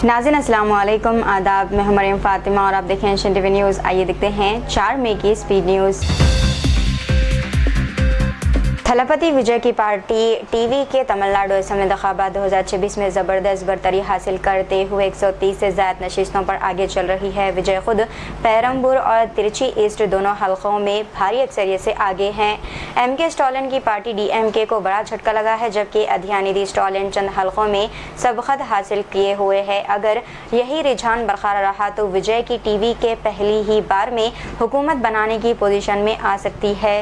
नाज़रीन अस्सलाम वालेकुम, आदाब। मैं हूं मरियम फातिमा और आप देखें एशियन टीवी न्यूज़। आइए देखते हैं 4 मई की स्पीड न्यूज़। थलपति विजय की पार्टी टीवी के तमिलनाडु असम्बली इंतखाबात 2026 में ज़बरदस्त बरतरी हासिल करते हुए 130 से ज़्यादा नशिस्तों पर आगे चल रही है। विजय खुद पेरम्बूर और तिरुची ईस्ट दोनों हलकों में भारी अक्सरियत से आगे हैं। एमके स्टालिन की पार्टी डीएमके को बड़ा झटका लगा है, जबकि अध्यानिधि स्टालिन चंद हलकों में सबकत हासिल किए हुए है। अगर यही रुझान बरकरार रहा तो विजय की टीवी के पहली ही बार में हुकूमत बनाने की पोजीशन में आ सकती है।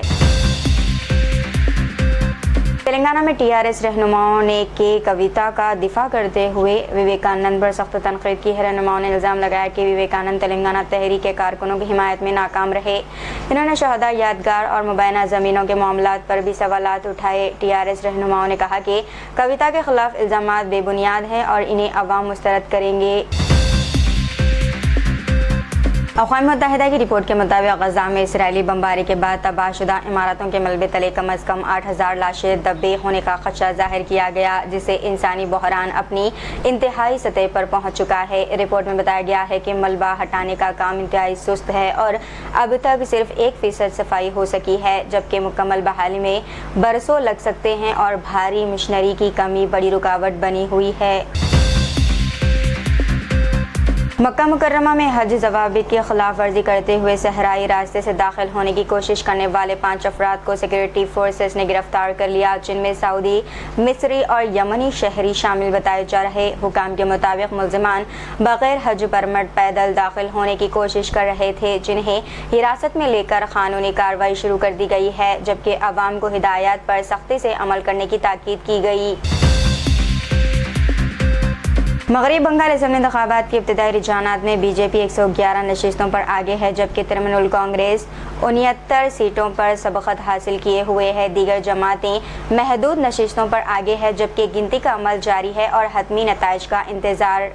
तेलंगाना में टीआरएस रहनुमाओं ने के कविता का दिफा करते हुए विवेकानंद पर सख्त तनकीद की है। रहनुमाओं ने इल्ज़ाम लगाया कि विवेकानंद तेलंगाना तहरीक के कारकुनों की हिमायत में नाकाम रहे। इन्होंने शहदा यादगार और मुबैना ज़मीनों के मामलात पर भी सवालात उठाए। टीआरएस रहनुमाओं ने कहा कि कविता के खिलाफ इल्ज़ामात बेबुनियाद हैं और इन्हें अवाम मुस्तरद करेंगे। अक़वाम मुत्तहिदा की रिपोर्ट के मुताबिक गज़ा में इसराइली बमबारी के बाद तबाहशुदा इमारतों के मलबे तले कम अज़ कम 8000 लाशें दबे होने का खदशा ज़ाहिर किया गया, जिससे इंसानी बहरान अपनी इंतहाई सतह पर पहुँच चुका है। रिपोर्ट में बताया गया है कि मलबा हटाने का काम इंतहाई सुस्त है और अब तक सिर्फ 1% सफाई हो सकी है, जबकि मुकम्मल बहाली में बरसों लग सकते हैं और भारी मशीनरी की कमी बड़ी रुकावट बनी हुई है। मक्का मुकर्रमा में हज ज़वाबित की खिलाफ वर्जी करते हुए सहराई रास्ते से दाखिल होने की कोशिश करने वाले 5 अफराद को सिक्योरिटी फोर्सेस ने गिरफ्तार कर लिया, जिनमें सऊदी, मिस्री और यमनी शहरी शामिल बताए जा रहे। हुकाम के मुताबिक मुल्ज़िमान बगैर हज परमिट पैदल दाखिल होने की कोशिश कर रहे थे, जिन्हें हिरासत में लेकर कानूनी कार्रवाई शुरू कर दी गई है, जबकि अवाम को हिदायत पर सख्ती से अमल करने की ताकीद की गई। मगरबी बंगाल असम्बली इंतखाबात के इब्तिदाई रुझानात में बीजेपी 111 नशिस्तों पर आगे है, जबकि तृणमूल कांग्रेस 69 सीटों पर सबकत हासिल किए हुए है। दीगर जमातें महदूद नशिस्तों पर आगे है, जबकि गिनती का अमल जारी है और हतमी नताइज का इंतजार।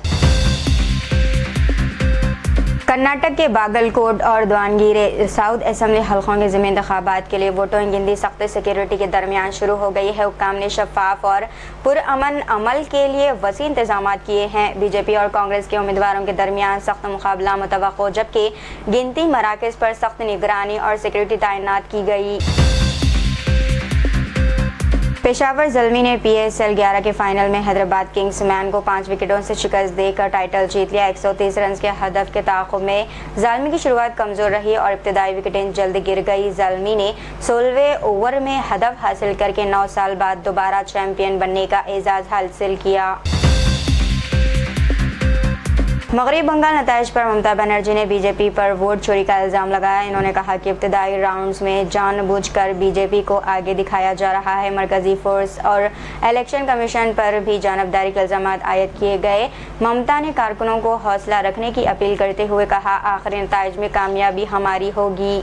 कर्नाटक के बागलकोट और दावणगेरे साउथ असम्बली हलकों के ज़िमनी इंतखाबात के लिए वोटों की गिनती सख्त सिक्योरिटी के दरमियान शुरू हो गई है। हुक्काम ने शफाफ और पुरअमन अमल के लिए वसी इंतजाम किए हैं। बीजेपी और कांग्रेस के उम्मीदवारों के दरमियान सख्त मुकाबला मुतवक्को, जबकि गिनती मराकज़ पर सख्त निगरानी और सिक्योरिटी तैनात की गई। पेशावर ज़ल्मी ने PSL 11 के फाइनल में हैदराबाद किंग्स मैन को 5 विकेटों से शिकस्त देकर टाइटल जीत लिया। 130 रन के हदफ के ताक़ुब में ज़ल्मी की शुरुआत कमज़ोर रही और इब्तिदाई विकेटें जल्द गिर गई। ज़ल्मी ने 16वें ओवर में हदफ हासिल करके 9 साल बाद दोबारा चैंपियन बनने का एजाज़ हासिल किया। मगरबी बंगाल नताइज पर ममता बनर्जी ने बीजेपी पर वोट चोरी का इल्ज़ाम लगाया। इन्होंने कहा कि इब्तिदाई राउंड्स में जानबूझकर बीजेपी को आगे दिखाया जा रहा है। मरकजी फोर्स और इलेक्शन कमीशन पर भी जानबदारी के इल्ज़ाम आयद किए गए। ममता ने कारकुनों को हौसला रखने की अपील करते हुए कहा, आखिरी नताइज में कामयाबी हमारी होगी।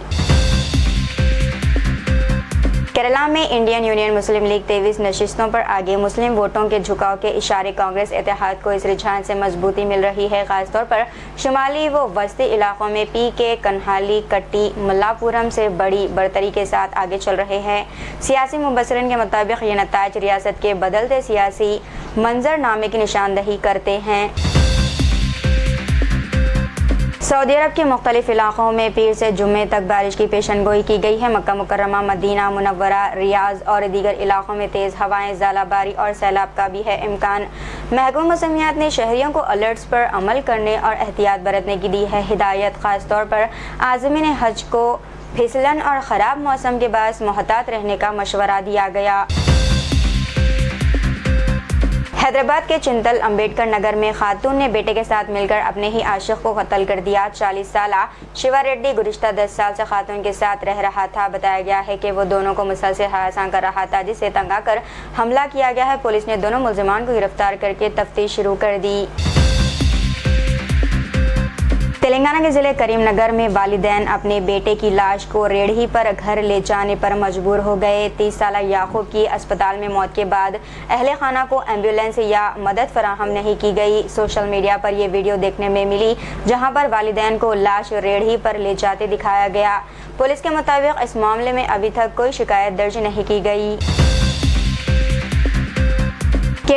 केरला में इंडियन यूनियन मुस्लिम लीग 23 नशिस्तों पर आगे। मुस्लिम वोटों के झुकाव के इशारे कांग्रेस इत्तेहाद को इस रुझान से मजबूती मिल रही है, खासतौर पर शुमाली व वस्ती इलाकों में PK कन्हाली, कट्टी, मल्लापुरम से बड़ी बरतरी के साथ आगे चल रहे हैं। सियासी मुबसरिन के मुताबिक ये नताइज रियासत के बदलते सियासी मंजरनामे की निशानदही करते हैं। सऊदी अरब के मुख्तलिफ इलाकों में पीर से जुम्मे तक बारिश की पेशनगोई की गई है। मक्का मुकर्रमा, मदीना मुनव्वरा, रियाज और दीगर इलाकों में तेज़ हवाएं, ज़ालाबारी और सैलाब का भी है इम्कान। महकमा मौसमियात ने शहरियों को अलर्ट्स पर अमल करने और एहतियात बरतने की दी है हिदायत। ख़ासतौर पर आज़मीन हज को फिसलन और ख़राब मौसम के बायस मोहतात रहने का मशवरा दिया गया। हैदराबाद के चिंतल अम्बेडकर नगर में खातून ने बेटे के साथ मिलकर अपने ही आशिक को कत्ल कर दिया। 40 साला शिवा रेड्डी गुज़िश्ता 10 साल से खातून के साथ रह रहा था। बताया गया है कि वो दोनों को मुसलसल हरासा कर रहा था, जिससे तंग आकर हमला किया गया है। पुलिस ने दोनों मुल्ज़िमान को गिरफ्तार करके तफ्तीश शुरू कर दी। तेलंगाना के ज़िले करीमनगर में वालिदैन अपने बेटे की लाश को रेहड़ी पर घर ले जाने पर मजबूर हो गए। 30 साला याकूब की अस्पताल में मौत के बाद अहले खाना को एम्बुलेंस या मदद फराहम नहीं की गई। सोशल मीडिया पर यह वीडियो देखने में मिली, जहां पर वालिदैन को लाश रेहड़ी पर ले जाते दिखाया गया। पुलिस के मुताबिक इस मामले में अभी तक कोई शिकायत दर्ज नहीं की गई।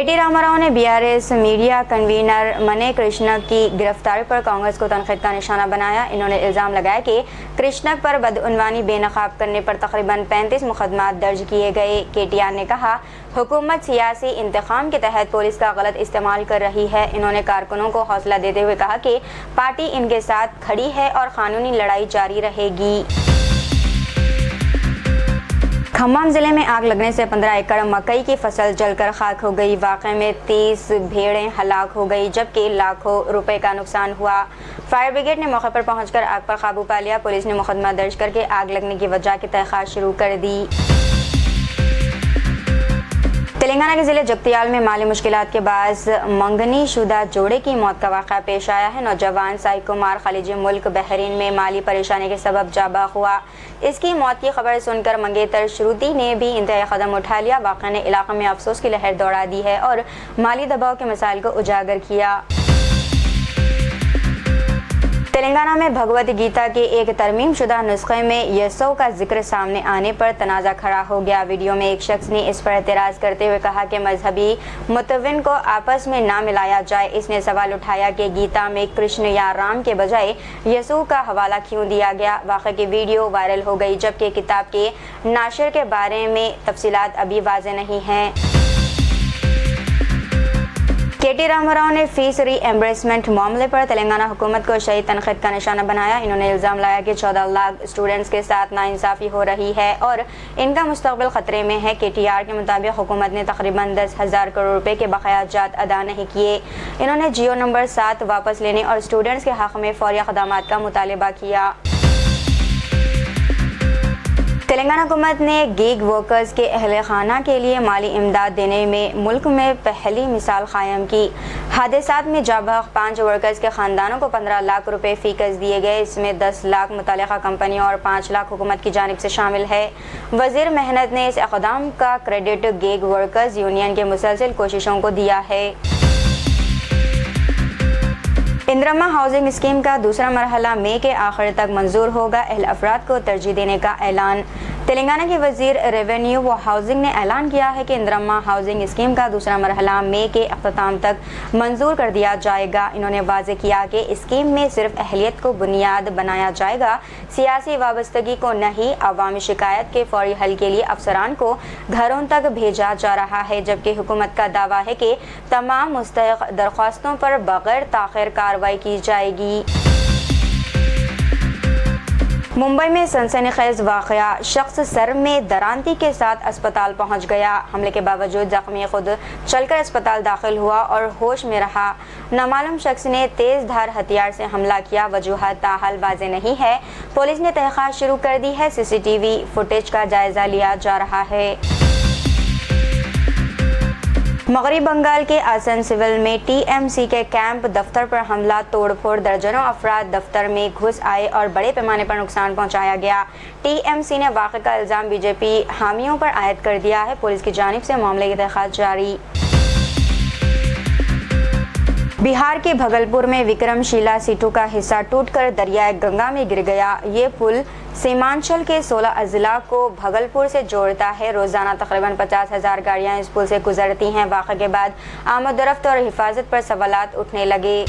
के.टी. रामाराव ने बीआरएस मीडिया कन्वीनर मने कृष्णक की गिरफ्तारी पर कांग्रेस को तनकीद का निशाना बनाया। इन्होंने इल्जाम लगाया कि कृष्णक पर बदउनवानी बेनकाब करने पर तकरीबन 35 मुकदमात दर्ज किए गए। के.टी.आर. ने कहा हुकूमत सियासी इंतकाम के तहत पुलिस का गलत इस्तेमाल कर रही है। इन्होंने कारकुनों को हौसला देते हुए कहा कि पार्टी इनके साथ खड़ी है और कानूनी लड़ाई जारी रहेगी। खम्मम जिले में आग लगने से 15 एकड़ मकई की फसल जलकर खाक हो गई। वाक़े में 30 भेड़ें हलाक हो गई जबकि लाखों रुपए का नुकसान हुआ। फायर ब्रिगेड ने मौके पर पहुंचकर आग पर काबू पा लिया। पुलिस ने मुकदमा दर्ज करके आग लगने की वजह की तहकीकात शुरू कर दी। तेलंगाना के जिले जगतियाल में माली मुश्किलात के बाद मंगनी शुदा जोड़े की मौत का वाक़या पेश आया है। नौजवान साई कुमार खलीजी मुल्क बहरीन में माली परेशानी के सबब जाबाक हुआ। इसकी मौत की खबर सुनकर मंगेतर श्रुति ने भी इंतहाई कदम उठा लिया। वाक़े ने इलाके में अफसोस की लहर दौड़ा दी है और माली दबाव के मसाइल को उजागर किया। तेलंगाना में भगवद गीता के एक तरमीम शुदा नुस्खे में यसु का जिक्र सामने आने पर तनाज़ा खड़ा हो गया। वीडियो में एक शख्स ने इस पर एतराज़ करते हुए कहा कि मजहबी मुतविन को आपस में ना मिलाया जाए। इसने सवाल उठाया कि गीता में कृष्ण या राम के बजाय यसु का हवाला क्यों दिया गया। वाक़े की वीडियो वायरल हो गई जबकि किताब के नाशिर के बारे में तफसीलात अभी वाज़ेह नहीं हैं। के.टी. रामाराव ने फीस रीएम्बर्समेंट मामले पर तेलंगाना हुकूमत को शदीद तनकीद का निशाना बनाया। इन्होंने इल्ज़ाम लगाया कि 14 लाख स्टूडेंट्स के साथ नाइंसाफ़ी हो रही है और इनका मुस्तकबिल खतरे में है। के.टी.आर. के मुताबिक हुकूमत ने तकरीबन 10,000 करोड़ रुपए के बकायाजात अदा नहीं किए। इन्होंने जियो नंबर 7 वापस लेने और स्टूडेंट्स के हक़ में फौरी इक़दामात का मुतालबा किया। तेलंगाना हुकूमत ने गिग वर्कर्स के अहले खाना के लिए माली इमदाद देने में मुल्क में पहली मिसाल कायम की। हादसात में जाबाक 5 वर्कर्स के ख़ानदानों को 15 लाख रुपए फ़ीकस दिए गए। इसमें 10 लाख मुतल्लिक़ा कंपनी और 5 लाख हुकूमत की जानिब से शामिल है। वज़ीर मेहनत ने इस इक़दाम का क्रेडिट गिग वर्कर्स यूनियन के मुसलसल कोशिशों को दिया है। इंदिरा हाउसिंग स्कीम का दूसरा मरहला मई के आखिर तक मंजूर होगा। अहल अफराद को तरजीह देने का ऐलान। तेलंगाना के वजीर रेवेन्यू व हाउसिंग ने ऐलान किया है कि इंदिरा हाउसिंग स्कीम का दूसरा मरहला मई के अख्ताम तक मंजूर कर दिया जाएगा। इन्होंने वाज़ेह किया कि स्कीम में सिर्फ अहलियत को बुनियाद बनाया जाएगा, सियासी वाबस्तगी को नहीं। अवामी शिकायत के फौरी हल के लिए अफसरान को घरों तक भेजा जा रहा है जबकि हुकूमत का दावा है कि तमाम मुस्तहक़ दरख्वास्तों पर बग़ैर ताख़ीर कार्रवाई की जाएगी। मुंबई में सनसनीखेज वाक़या, शख्स सर में दरांती के साथ अस्पताल पहुंच गया। हमले के बावजूद जख्मी खुद चलकर अस्पताल दाखिल हुआ और होश में रहा। नामालूम शख्स ने तेज़ धार हथियार से हमला किया। वजूहत ताहाल वाज़ेह नहीं है। पुलिस ने तहक़ीक़ात शुरू कर दी है। CCTV फुटेज का जायज़ा लिया जा रहा है। मगरबी बंगाल के आसनसोल में TMC के कैंप दफ्तर पर हमला तोड़फोड़, दर्जनों अफराद दफ्तर में घुस आए और बड़े पैमाने पर नुकसान पहुंचाया गया। TMC ने वाक़े का इल्ज़ाम BJP हामियों पर आयद कर दिया है। पुलिस की जानिब से मामले की तहक़ीक़ात जारी। बिहार के भगलपुर में विक्रमशिला सीटू का हिस्सा टूटकर दरियाए गंगा में गिर गया। ये पुल सीमांचल के 16 अज़ला को भगलपुर से जोड़ता है। रोजाना तकरीबन 50,000 गाड़ियां इस पुल से गुजरती हैं। वाक़े के बाद आमदरफ्त और हिफाजत पर सवालात उठने लगे।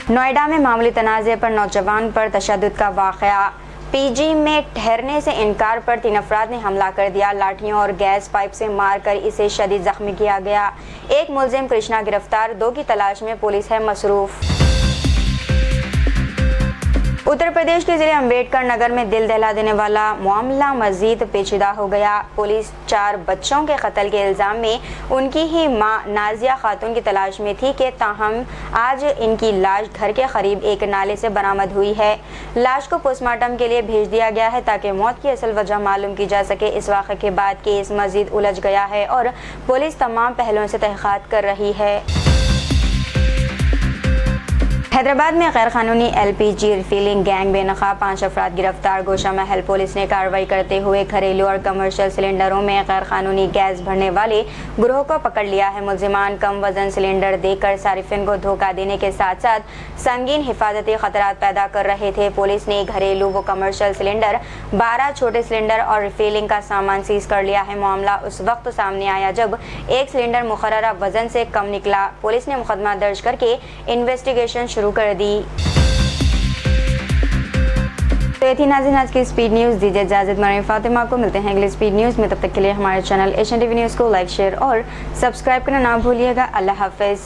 नोएडा में मामूली तनाज़े पर नौजवान पर तशद्दुद का वाक़या। PG में ठहरने से इनकार पर 3 अफराद ने हमला कर दिया। लाठियों और गैस पाइप से मारकर इसे शदीद जख्मी किया गया। एक मुलजिम कृष्णा गिरफ्तार, 2 की तलाश में पुलिस है मसरूफ। उत्तर प्रदेश के जिले अम्बेडकर नगर में दिल दहला देने वाला मामला मजीद पेचीदा हो गया। पुलिस 4 बच्चों के कत्ल के इल्ज़ाम में उनकी ही मां नाजिया खातून की तलाश में थी कि ताहम आज इनकी लाश घर के करीब एक नाले से बरामद हुई है। लाश को पोस्टमार्टम के लिए भेज दिया गया है ताकि मौत की असल वजह मालूम की जा सके। इस वाक़े के बाद केस मजीद उलझ गया है और पुलिस तमाम पहलुओं से तहक़ीक़ात कर रही है। हैदराबाद में गैर कानूनी LPG रिफिलिंग गैंग में नकाब 5 अफराद गिरफ्तार। गोशा महल पुलिस ने कार्रवाई करते हुए घरेलू और कमर्शियल सिलेंडरों में गैर कानूनी गैस भरने वाले गिरोह को पकड़ लिया है। मुलजिमान कम वजन सिलेंडर देकर सारिफिन को धोखा देने के साथ साथ संगीन हिफाजती खतरात पैदा कर रहे थे। पुलिस ने घरेलू व कमर्शियल सिलेंडर, 12 छोटे सिलेंडर और रिफिलिंग का सामान सीज कर लिया है। मामला उस वक्त सामने आया जब एक सिलेंडर मुकर्ररा वजन से कम निकला। पुलिस ने मुकदमा दर्ज करके इन्वेस्टिगेशन शुरू कर दी। तो ये थी नाज़रीन आज की स्पीड न्यूज़। दीजिए इजाज़त, मरीम फातिमा को मिलते हैं अगली स्पीड न्यूज़ में। तब तक के लिए हमारे चैनल एशियन टीवी न्यूज़ को लाइक, शेयर और सब्सक्राइब करना ना भूलिएगा। अल्लाह हाफ़िज़।